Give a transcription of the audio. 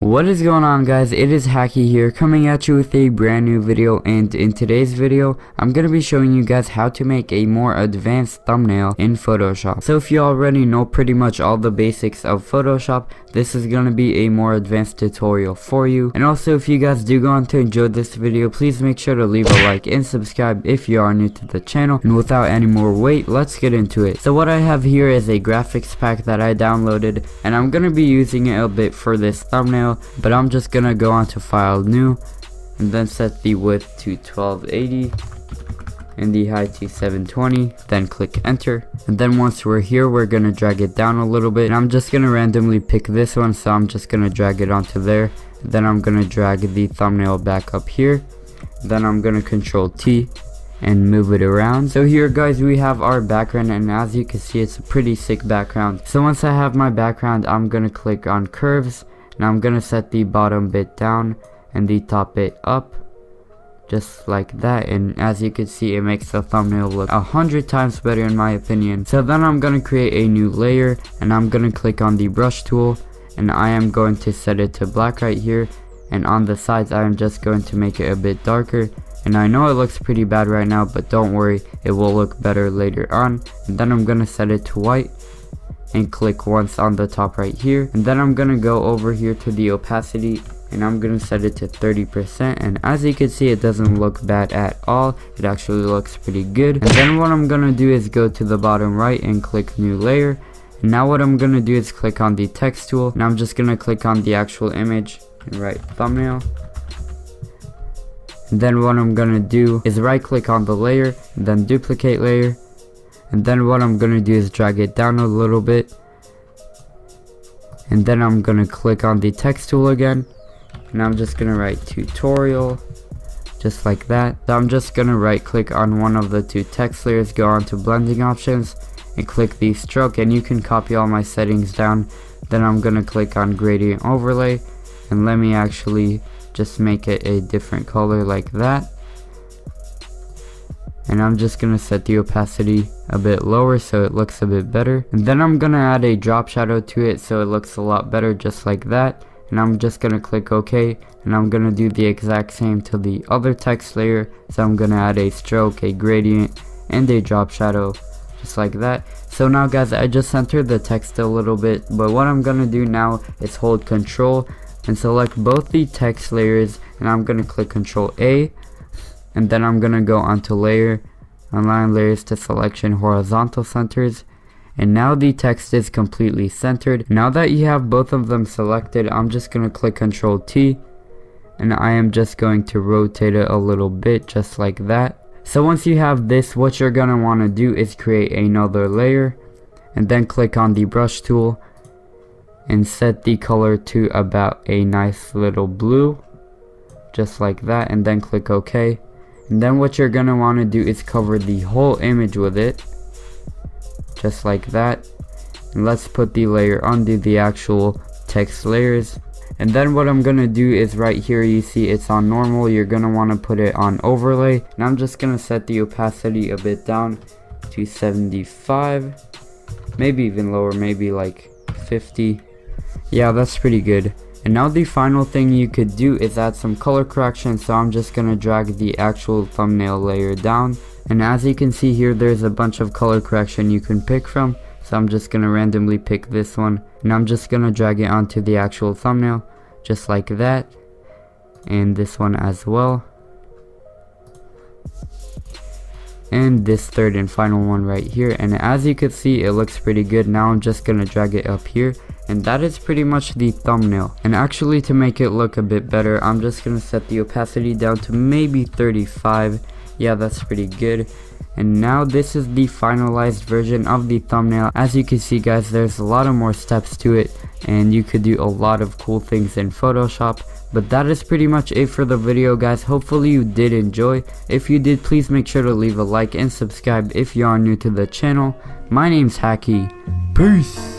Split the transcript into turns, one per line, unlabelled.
What is going on, guys? It is Hakiii here, coming at you with a brand new video, and in today's video I'm going to be showing you guys how to make a more advanced thumbnail in Photoshop. So if you already know pretty much all the basics of Photoshop, this is going to be a more advanced tutorial for you. And also, if you guys do go on to enjoy this video, please make sure to leave a like and subscribe if you are new to the channel. And without any more wait, let's get into it. So what I have here is a graphics pack that I downloaded, and I'm going to be using it a bit for this thumbnail. But I'm just gonna go onto File, New, and then set the width to 1280 and the height to 720, then click enter. And then once we're here, we're gonna drag it down a little bit, and I'm just gonna randomly pick this one, so I'm just gonna drag it onto there. Then I'm gonna drag the thumbnail back up here, then I'm gonna Control T and move it around. So here, guys, we have our background, and as you can see, it's a pretty sick background. So once I have my background, I'm gonna click on curves, and I'm gonna set the bottom bit down and the top bit up, just like that. And as you can see, it makes the thumbnail look 100 times better in my opinion. So then I'm gonna create a new layer, and I'm gonna click on the brush tool, and I am going to set it to black right here. And on the sides, I am just going to make it a bit darker. And I know it looks pretty bad right now, but don't worry, it will look better later on. And then I'm gonna set it to white and click once on the top right here. And then I'm gonna go over here to the opacity, and I'm gonna set it to 30%. And as you can see, it doesn't look bad at all. It actually looks pretty good. And then what I'm gonna do is go to the bottom right and click new layer. And now what I'm gonna do is click on the text tool, and I'm just gonna click on the actual image and write thumbnail. And then what I'm gonna do is right click on the layer, and then duplicate layer. And then what I'm gonna do is drag it down a little bit, and then I'm gonna click on the text tool again, and I'm just gonna write tutorial, just like that. So I'm just gonna right click on one of the two text layers, go on to blending options, and click the stroke, and you can copy all my settings down. Then I'm gonna click on gradient overlay, and let me actually just make it a different color like that. And I'm just gonna set the opacity a bit lower so it looks a bit better. And then I'm gonna add a drop shadow to it so it looks a lot better, just like that. And I'm just gonna click OK, and I'm gonna do the exact same to the other text layer. So I'm gonna add a stroke, a gradient, and a drop shadow, just like that. So now, guys, I just centered the text a little bit, but what I'm gonna do now is hold Control and select both the text layers, and I'm gonna click Control A. And then I'm gonna go onto layer, align layers to selection, horizontal centers. And now the text is completely centered. Now that you have both of them selected, I'm just gonna click Control T, and I am just going to rotate it a little bit, just like that. So once you have this, what you're gonna wanna do is create another layer, and then click on the brush tool and set the color to about a nice little blue, just like that, and then click OK. And then what you're gonna want to do is cover the whole image with it, just like that. And let's put the layer under the actual text layers. And then what I'm gonna do is right here, you see it's on normal, you're gonna want to put it on overlay. And I'm just gonna set the opacity a bit down to 75, maybe even lower, maybe like 50. Yeah, that's pretty good. And now the final thing you could do is add some color correction, so I'm just gonna drag the actual thumbnail layer down. And as you can see here, there's a bunch of color correction you can pick from, so I'm just gonna randomly pick this one, and I'm just gonna drag it onto the actual thumbnail, just like that, and this one as well, and this third and final one right here. And as you can see, it looks pretty good. Now I'm just gonna drag it up here, and that is pretty much the thumbnail. And actually, to make it look a bit better, I'm just gonna set the opacity down to maybe 35. Yeah, that's pretty good. And now this is the finalized version of the thumbnail. As you can see, guys, there's a lot of more steps to it, and you could do a lot of cool things in Photoshop. But that is pretty much it for the video, guys. Hopefully you did enjoy. If you did, please make sure to leave a like and subscribe if you are new to the channel. My name's Hakiii. Peace!